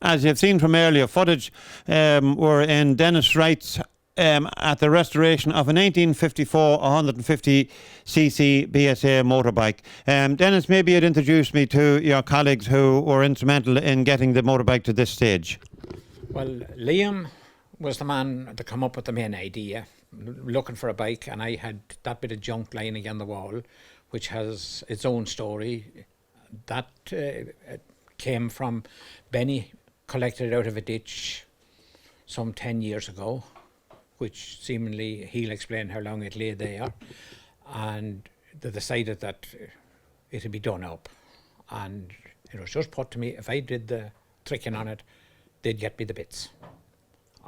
as you've seen from earlier footage, we're in Denis Wright's at the restoration of a 1954 150cc BSA motorbike. Denis, maybe you'd introduce me to your colleagues who were instrumental in getting the motorbike to this stage. Well, Liam was the man that come up with the main idea, looking for a bike, and I had that bit of junk lying against the wall, which has its own story. That came from Benny, collected it out of a ditch some 10 years ago, which seemingly he'll explain how long it lay there, and they decided that it'd be done up, and it was just put to me, if I did the tricking on it, they'd get me the bits,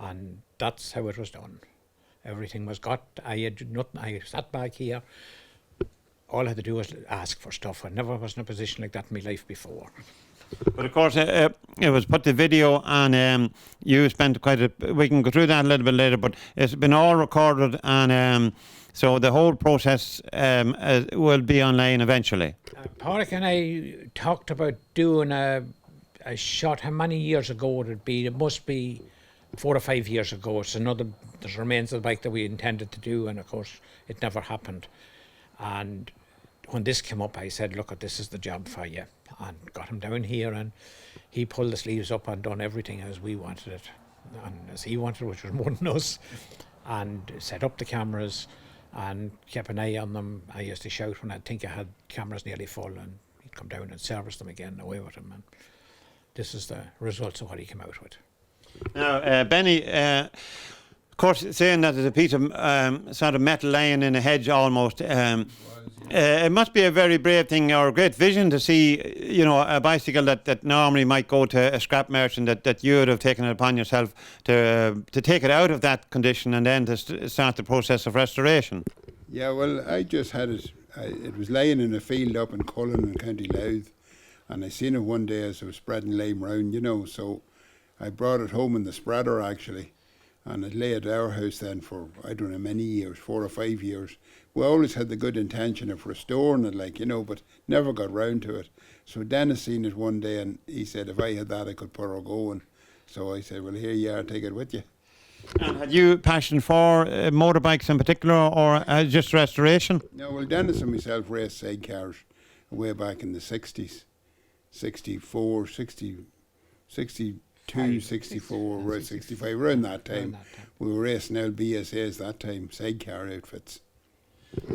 and that's how it was done. Everything was got. I had nothing. I sat back here. All I had to do was ask for stuff. I never was in a position like that in my life before. But of course, it was put to video, and you spent quite a. We can go through that a little bit later, but it's been all recorded, and so the whole process will be online eventually. Pádraig and I talked about doing a shot. How many years ago would it be? It must be 4 or 5 years ago. It's another. There's remains of the bike that we intended to do, and of course, it never happened. And when this came up, I said, look, this is the job for you, and got him down here, and he pulled the sleeves up and done everything as we wanted it, and as he wanted, which was more than us, and set up the cameras and kept an eye on them. I used to shout when I think I had cameras nearly full, and he'd come down and service them again, away with them, and this is the results of what he came out with. Now, Benny, of course, saying that there's a piece of sort of metal lying in a hedge almost, it must be a very brave thing or a great vision to see, a bicycle that normally might go to a scrap merchant, that you would have taken it upon yourself to take it out of that condition and then to start the process of restoration. Yeah, well, I just had it. It was lying in a field up in Cullen in County Louth, and I seen it one day as I was spreading lime round, so I brought it home in the spreader actually. And it lay at our house then for, I don't know, many years, 4 or 5 years. We always had the good intention of restoring it, but never got round to it. So Denis seen it one day and he said, if I had that, I could put her going. So I said, well, here you are, take it with you. And had you passion for motorbikes in particular, or just restoration? No, well, Denis and myself raced sidecars way back in the 60s, 64, 60, 62, 64, 65, around that time. We were racing out BSAs that time, sidecar outfits.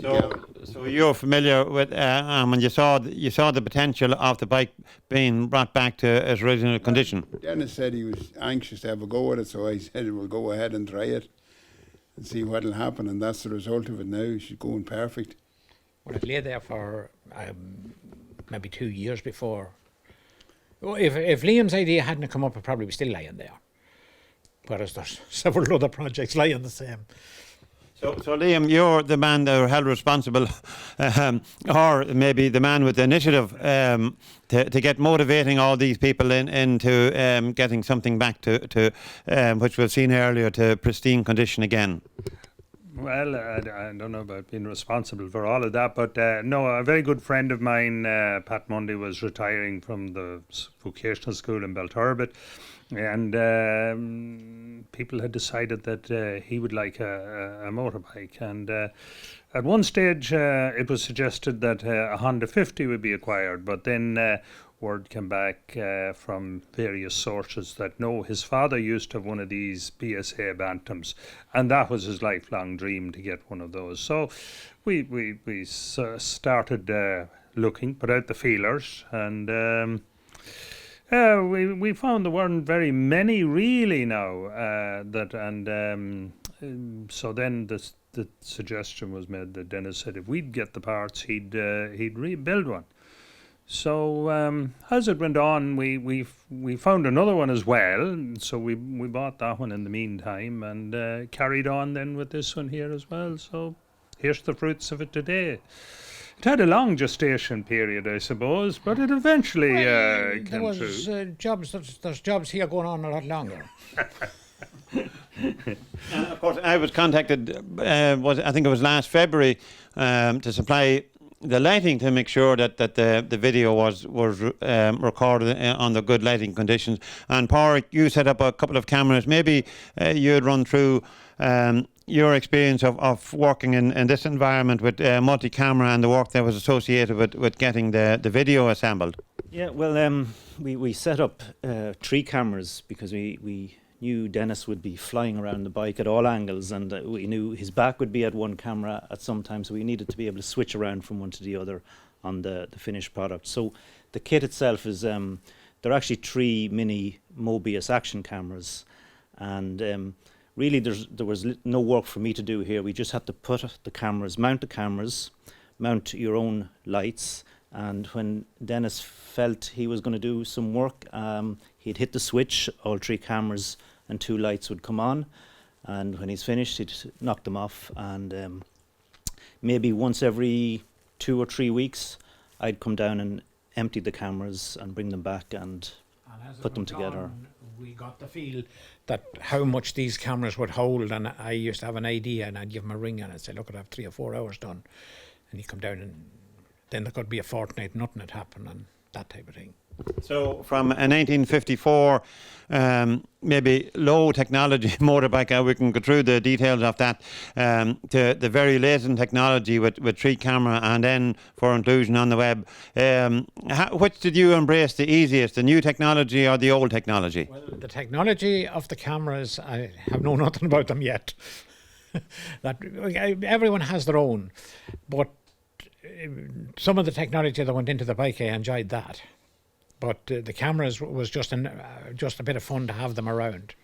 So you're familiar with, when you saw the potential of the bike being brought back to its original condition. Denis said he was anxious to have a go at it, so I said we'll go ahead and try it and see what'll happen, and that's the result of it now. She's going perfect. Well, it lay there for maybe 2 years before. Well, if Liam's idea hadn't come up, it probably be still lying there. Whereas there's several other projects lying the same. So Liam, you're the man that are held responsible, or maybe the man with the initiative to get motivating all these people into getting something back to which we've seen earlier, to pristine condition again. Well, I don't know about being responsible for all of that, but no, a very good friend of mine, Pat Mundy, was retiring from the vocational school in Butlersbridge, and people had decided that he would like a motorbike, and at one stage it was suggested that a Honda 50 would be acquired, but then word came back from various sources that no, his father used to have one of these BSA Bantams, and that was his lifelong dream, to get one of those. So we started looking, put out the feelers, and we found there weren't very many really now. So then the suggestion was made that Denis said if we'd get the parts, he'd rebuild one. So as it went on, we found another one as well. So we bought that one in the meantime, and carried on then with this one here as well. So here's the fruits of it today. It had a long gestation period, I suppose, but it eventually came through. There's jobs here going on a lot longer. Of course, I was contacted, I think it was last February, to supply lighting to make sure that the video was recorded under good lighting conditions. And Pádraig, you set up a couple of cameras. Maybe you'd run through your experience of working in this environment with multi-camera and the work that was associated with getting the video assembled. Yeah, well, we set up 3 cameras because we knew Denis would be flying around the bike at all angles, and we knew his back would be at one camera at some time, so we needed to be able to switch around from one to the other on the finished product. So the kit itself is, there are actually 3 mini Mobius action cameras, and really there was no work for me to do here. We just had to put the cameras, mount your own lights, and when Denis felt he was going to do some work, he'd hit the switch, all 3 cameras and 2 lights would come on, and when he's finished he'd knock them off, and maybe once every 2 or 3 weeks I'd come down and empty the cameras and bring them back and put them together. We got the feel that how much these cameras would hold, and I used to have an idea, and I'd give him a ring and I'd say, look, I'd have 3 or 4 hours done, and he'd come down, and then there could be a fortnight nothing had happened and that type of thing. So from a 1954 maybe low technology motorbike, we can go through the details of that, to the very latest technology with 3 camera and then for inclusion on the web. Which did you embrace the easiest, the new technology or the old technology? Well, the technology of the cameras, I have known nothing about them yet. That everyone has their own, but some of the technology that went into the bike, I enjoyed that. But the cameras was just a bit of fun to have them around.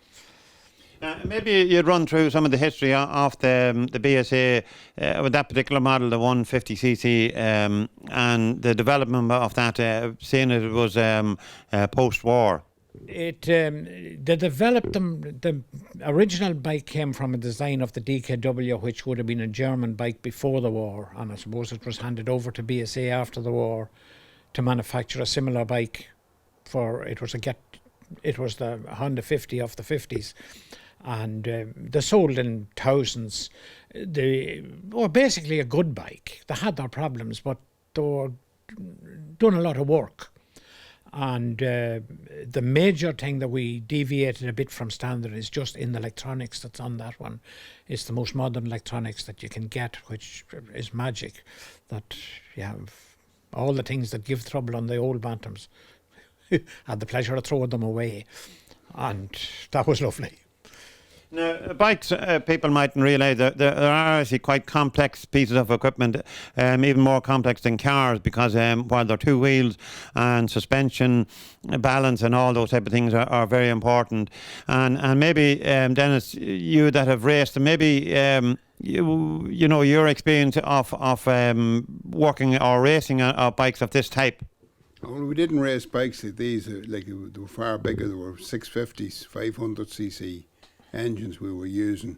Maybe you'd run through some of the history of the BSA with that particular model, the 150cc, and the development of that, seeing it was post-war. They developed them. The original bike came from a design of the DKW, which would have been a German bike before the war, and I suppose it was handed over to BSA after the war to manufacture a similar bike. It was the Honda 50 of the 50s, and they sold in thousands. They were basically a good bike. They had their problems, but they were doing a lot of work. And the major thing that we deviated a bit from standard is just in the electronics that's on that one. It's the most modern electronics that you can get, which is magic. That you have all the things that give trouble on the old Bantams. Had the pleasure of throwing them away, and that was lovely. Now, bikes, people mightn't realise that there are actually quite complex pieces of equipment, even more complex than cars, because while they're 2 wheels and suspension, balance and all those type of things are very important. And maybe, Denis, you that have raced, and maybe you know your experience of working or racing bikes of this type. Well, we didn't race bikes like these, they were far bigger. They were 650s, 500cc engines we were using.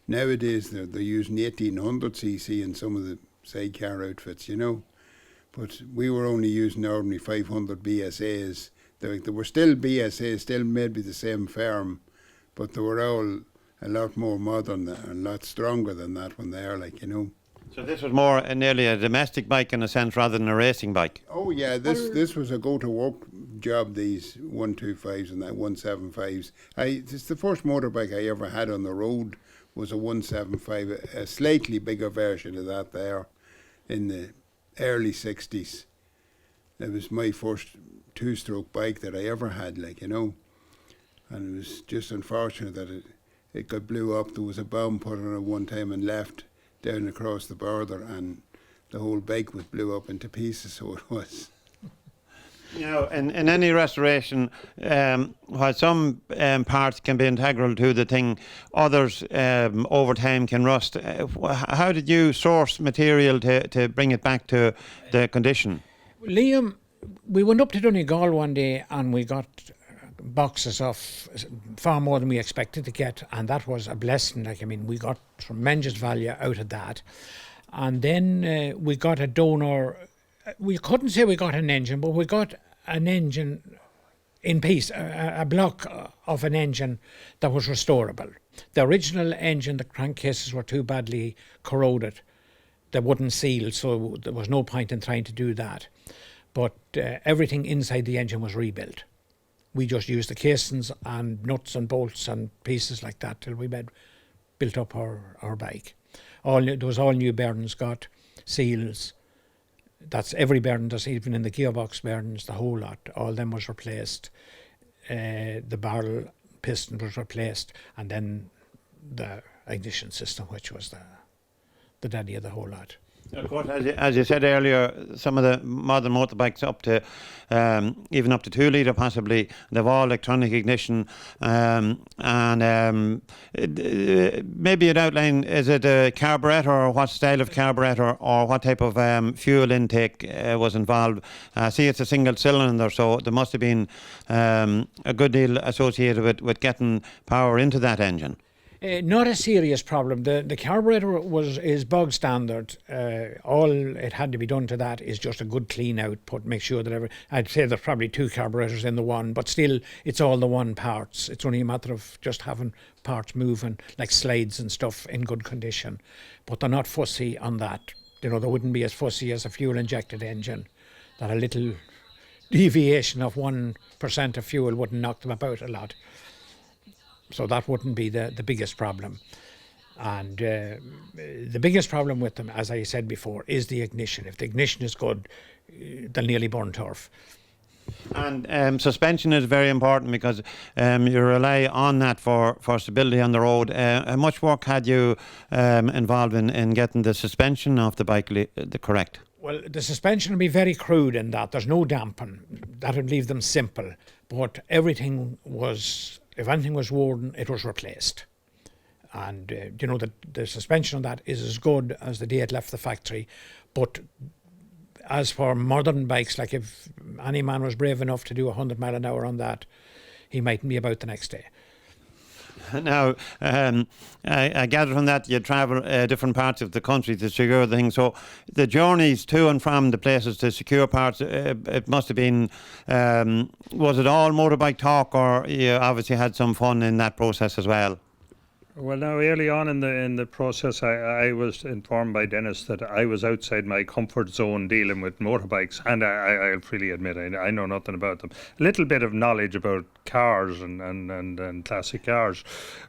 Nowadays they're using 1800cc in some of the sidecar outfits, you know. But we were only using ordinary 500 BSAs. They were still BSAs, still made by the same firm, but they were all a lot more modern and a lot stronger than that one there, you know. So this was more nearly a domestic bike in a sense rather than a racing bike? Oh yeah, this was a go-to-work job, these 125s and that 175s. It's the first motorbike I ever had on the road was a 175, a slightly bigger version of that there in the early 60s. It was my first 2-stroke bike that I ever had, you know. And it was just unfortunate that it got blew up. There was a bomb put on it one time and left down across the border, and the whole bike was blew up into pieces, so it was. You know, in any restoration, while some parts can be integral to the thing, others over time can rust. How did you source material to bring it back to the condition? Liam, we went up to Donegal one day and we got boxes of far more than we expected to get, and that was a blessing. We got tremendous value out of that. And then we got a donor. We couldn't say we got an engine, but we got an engine in piece, a block of an engine that was restorable. The original engine, the crankcases were too badly corroded they wouldn't seal, so there was no point in trying to do that. But everything inside the engine was rebuilt. We just used the casings and nuts and bolts and pieces like that till we built up our bike. There was all new bearings got, seals. That's every bearing, that's even in the gearbox bearings, the whole lot. All them was replaced. The barrel piston was replaced, and then the ignition system, which was the daddy of the whole lot. Of course, as you said earlier, some of the modern motorbikes up to even up to 2 litre possibly, they've all electronic ignition, maybe you'd outline, is it a carburettor, or what style of carburettor, or what type of fuel intake was involved? See, it's a single cylinder, so there must have been a good deal associated with getting power into that engine. Not a serious problem. The carburetor is bog standard. All it had to be done to that is just a good clean output. Make sure that I'd say there's probably 2 carburetors in the one, but still it's all the one parts. It's only a matter of just having parts moving, like slides and stuff, in good condition. But they're not fussy on that. They wouldn't be as fussy as a fuel injected engine. That a little deviation of 1% of fuel wouldn't knock them about a lot. So that wouldn't be the biggest problem. And the biggest problem with them, as I said before, is the ignition. If the ignition is good, they'll nearly burn turf. And suspension is very important, because you rely on that for stability on the road. How much work had you involved in getting the suspension of the bike correct? Well, the suspension will be very crude in that. There's no damping. That would leave them simple. But everything was... If anything was worn, it was replaced. And, the suspension on that is as good as the day it left the factory. But as for modern bikes, like if any man was brave enough to do 100 mile an hour on that, he mightn't be about the next day. Now, I gather from that you travel different parts of the country to secure the thing. So the journeys to and from the places to secure parts, it must have been, was it all motorbike talk, or you obviously had some fun in that process as well? Well, now early on in the process, I was informed by Denis that I was outside my comfort zone dealing with motorbikes, and I'll freely admit I know nothing about them. A little bit of knowledge about cars and classic cars,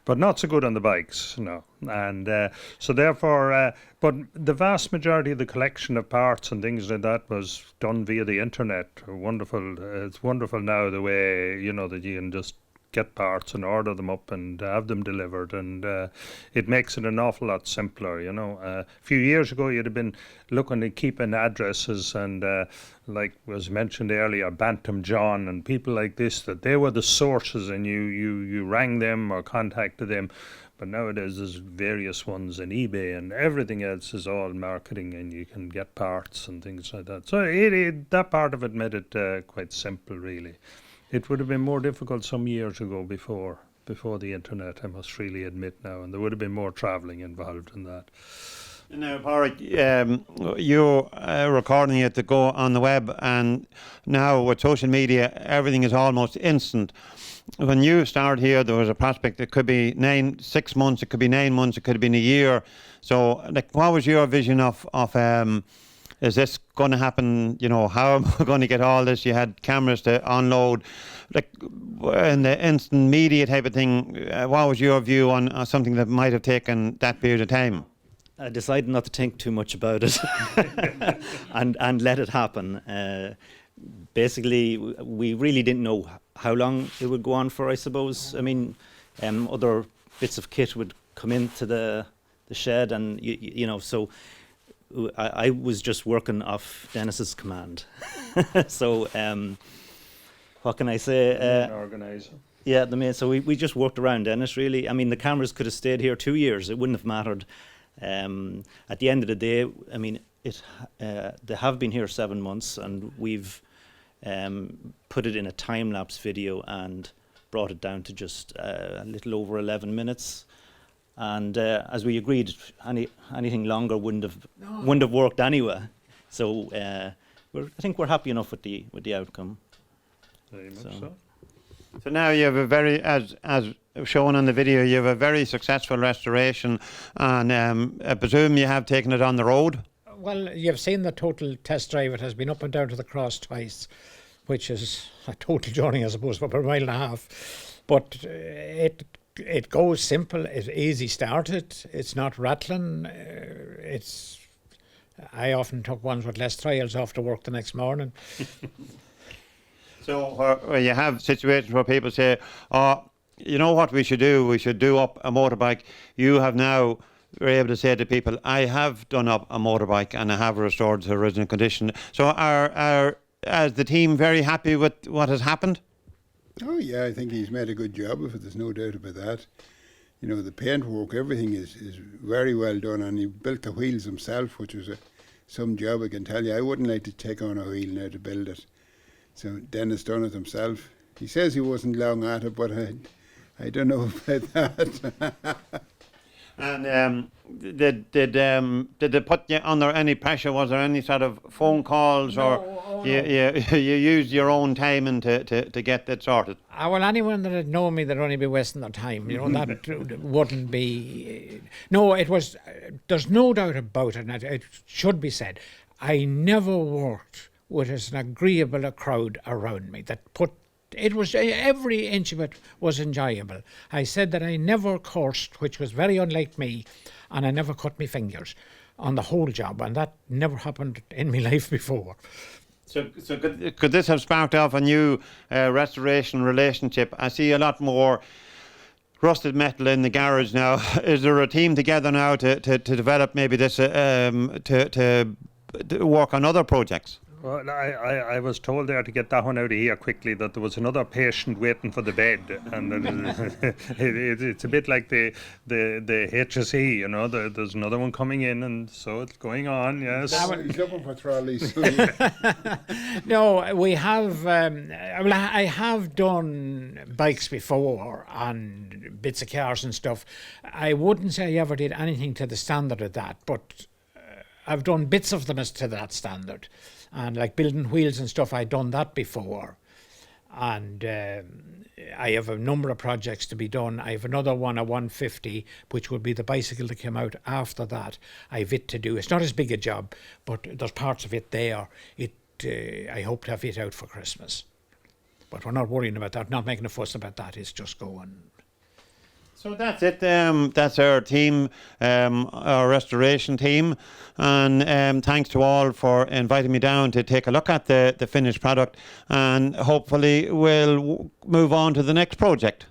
but not so good on the bikes, no. And so therefore, but the vast majority of the collection of parts and things like that was done via the internet. Wonderful! It's wonderful now the way that you can just get parts and order them up and have them delivered, and it makes it an awful lot simpler. A few years ago you'd have been looking at keeping addresses, and like was mentioned earlier, Bantam John and people like this, that they were the sources, and you rang them or contacted them. But nowadays there's various ones, and eBay and everything else is all marketing, and you can get parts and things like that. So that part of it made it quite simple, really. It would have been more difficult some years ago before the internet, I must really admit now, and there would have been more travelling involved in that. Now, Pádraig, you're recording it to go on the web, and now with social media, everything is almost instant. When you started here, there was a prospect. It could be 6 months, it could be 9 months, it could have been a year. So, what was your vision of is this going to happen? How am I going to get all this? You had cameras to unload, in the instant media type of thing. What was your view on something that might have taken that period of time? I decided not to think too much about it and let it happen. Basically, we really didn't know how long it would go on for, I suppose. I mean, other bits of kit would come into the shed, and so I was just working off Denis's command. So what can I say? Organizer. Yeah, so we just worked around Denis, really. I mean, the cameras could have stayed here 2 years. It wouldn't have mattered. At the end of the day, I mean, they have been here 7 months, and we've put it in a time-lapse video and brought it down to just a little over 11 minutes. And as we agreed, anything longer wouldn't have worked anyway. So I think we're happy enough with the outcome. Very much so. So now you have a very, as shown on the video, you have a very successful restoration, and I presume you have taken it on the road? Well, you've seen the total test drive. It has been up and down to the cross twice, which is a total journey, I suppose, for about a mile and a half. But it goes simple. It's easy started. It's not rattling. I often took ones with less trials off to work the next morning. So where you have situations where people say, "Oh, you know what we should do? We should do up a motorbike." You have now were able to say to people, "I have done up a motorbike and I have restored to original condition." So is the team very happy with what has happened? Oh yeah, I think he's made a good job of it. There's no doubt about that. You know, the paintwork, everything is very well done, and he built the wheels himself, which was some job, I can tell you. I wouldn't like to take on a wheel now to build it. So Denis done it himself. He says he wasn't long at it, but I don't know about that. And did they put you under any pressure? Was there any sort of phone calls, or you used your own time and to get that sorted? Well, anyone that had known me, they'd only be wasting their time. You know, that wouldn't be. No, it was. There's no doubt about it, and it should be said. I never worked with as an agreeable a crowd around me that put. It was every inch of it was enjoyable. I said that I never cursed, which was very unlike me, and I never cut my fingers on the whole job, and that never happened in my life before. So could this have sparked off a new restoration relationship? I see a lot more rusted metal in the garage now. Is there a team together now to develop maybe this to work on other projects? Well, I was told there to get that one out of here quickly, that there was another patient waiting for the bed, and it's a bit like the HSE, you know. There's another one coming in, and so it's going on. Yes. He's looking for trolleys. No, we have. Well, I have done bikes before and bits of cars and stuff. I wouldn't say I ever did anything to the standard of that, but I've done bits of them as to that standard. And like building wheels and stuff, I'd done that before. And I have a number of projects to be done. I have another one, a 150, which will be the bicycle that came out after that. I've it to do. It's not as big a job, but there's parts of it there. I hope to have it out for Christmas. But we're not worrying about that, not making a fuss about that. It's just going. So that's it. That's our team, our restoration team, and thanks to all for inviting me down to take a look at the finished product, and hopefully we'll move on to the next project.